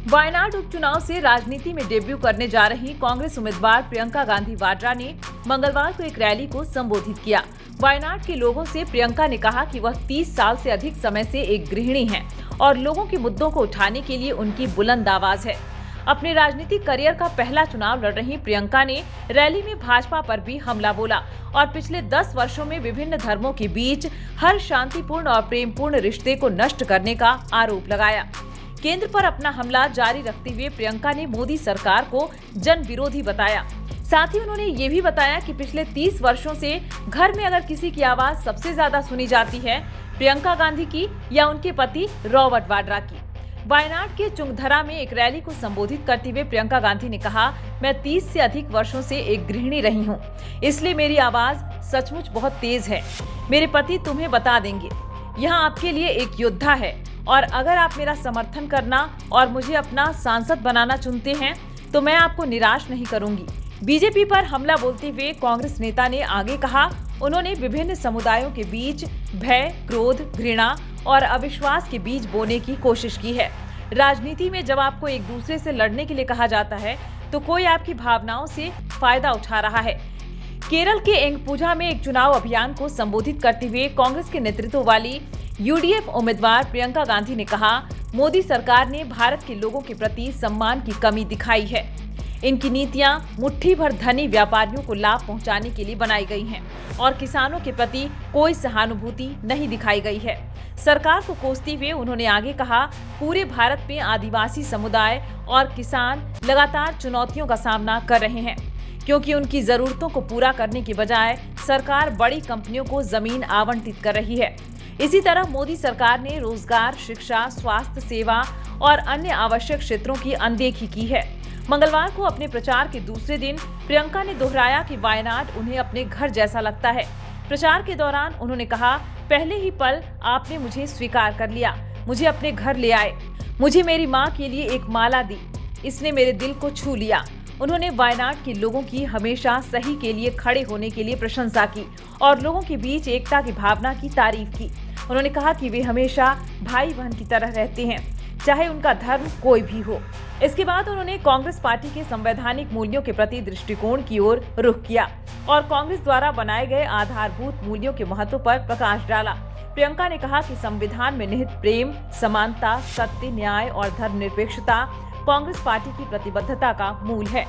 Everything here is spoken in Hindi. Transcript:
वायनाड उपचुनाव से राजनीति में डेब्यू करने जा रही कांग्रेस उम्मीदवार प्रियंका गांधी वाड्रा ने मंगलवार को एक रैली को संबोधित किया। वायनाड के लोगों से प्रियंका ने कहा कि वह 30 साल से अधिक समय से एक गृहिणी हैं और लोगों के मुद्दों को उठाने के लिए उनकी बुलंद आवाज है। अपने राजनीतिक करियर का पहला चुनाव लड़ रही प्रियंका ने रैली में भाजपा पर भी हमला बोला और पिछले 10 वर्षों में विभिन्न धर्मों के बीच हर शांतिपूर्ण और प्रेमपूर्ण रिश्ते को नष्ट करने का आरोप लगाया। केंद्र पर अपना हमला जारी रखते हुए प्रियंका ने मोदी सरकार को जन विरोधी बताया। साथ ही उन्होंने ये भी बताया कि पिछले 30 वर्षों से घर में अगर किसी की आवाज सबसे ज्यादा सुनी जाती है प्रियंका गांधी की या उनके पति रॉबर्ट वाड्रा की। वायनाड के चुंगधरा में एक रैली को संबोधित करते हुए प्रियंका गांधी ने कहा, मैं 30 से अधिक वर्षों से एक गृहिणी रही हूँ, इसलिए मेरी आवाज सचमुच बहुत तेज है। मेरे पति तुम्हें बता देंगे, यहाँ आपके लिए एक योद्धा है और अगर आप मेरा समर्थन करना और मुझे अपना सांसद बनाना चुनते हैं तो मैं आपको निराश नहीं करूंगी। बीजेपी पर हमला बोलते हुए कांग्रेस नेता ने आगे कहा, उन्होंने विभिन्न समुदायों के बीच भय, क्रोध, घृणा और अविश्वास के बीज बोने की कोशिश की है। राजनीति में जब आपको एक दूसरे से लड़ने के लिए कहा जाता है तो कोई आपकी भावनाओं से फायदा उठा रहा है। केरल के एंगपूजा में एक चुनाव अभियान को संबोधित करते हुए कांग्रेस के नेतृत्व वाली यूडीएफ उम्मीदवार प्रियंका गांधी ने कहा, मोदी सरकार ने भारत के लोगों के प्रति सम्मान की कमी दिखाई है। इनकी नीतियां मुट्ठी भर धनी व्यापारियों को लाभ पहुंचाने के लिए बनाई गई हैं और किसानों के प्रति कोई सहानुभूति नहीं दिखाई गई है। सरकार को कोसते हुए उन्होंने आगे कहा, पूरे भारत में आदिवासी समुदाय और किसान लगातार चुनौतियों का सामना कर रहे हैं क्योंकि उनकी जरूरतों को पूरा करने के बजाय सरकार बड़ी कंपनियों को जमीन आवंटित कर रही है। इसी तरह मोदी सरकार ने रोजगार, शिक्षा, स्वास्थ्य सेवा और अन्य आवश्यक क्षेत्रों की अनदेखी की है। मंगलवार को अपने प्रचार के दूसरे दिन प्रियंका ने दोहराया कि वायनाड उन्हें अपने घर जैसा लगता है। प्रचार के दौरान उन्होंने कहा, पहले ही पल आपने मुझे स्वीकार कर लिया, मुझे अपने घर ले आए, मुझे मेरी माँ के लिए एक माला दी, इसने मेरे दिल को छू लिया। उन्होंने वायनाड के लोगों की हमेशा सही के लिए खड़े होने के लिए प्रशंसा की और लोगों के बीच एकता की भावना की तारीफ की। उन्होंने कहा कि वे हमेशा भाई बहन की तरह रहते हैं, चाहे उनका धर्म कोई भी हो। इसके बाद उन्होंने कांग्रेस पार्टी के संवैधानिक मूल्यों के प्रति दृष्टिकोण की ओर रुख किया और कांग्रेस द्वारा बनाए गए आधारभूत मूल्यों के महत्व पर प्रकाश डाला। प्रियंका ने कहा कि संविधान में निहित प्रेम, समानता, सत्य, न्याय और धर्मनिरपेक्षता कांग्रेस पार्टी की प्रतिबद्धता का मूल है।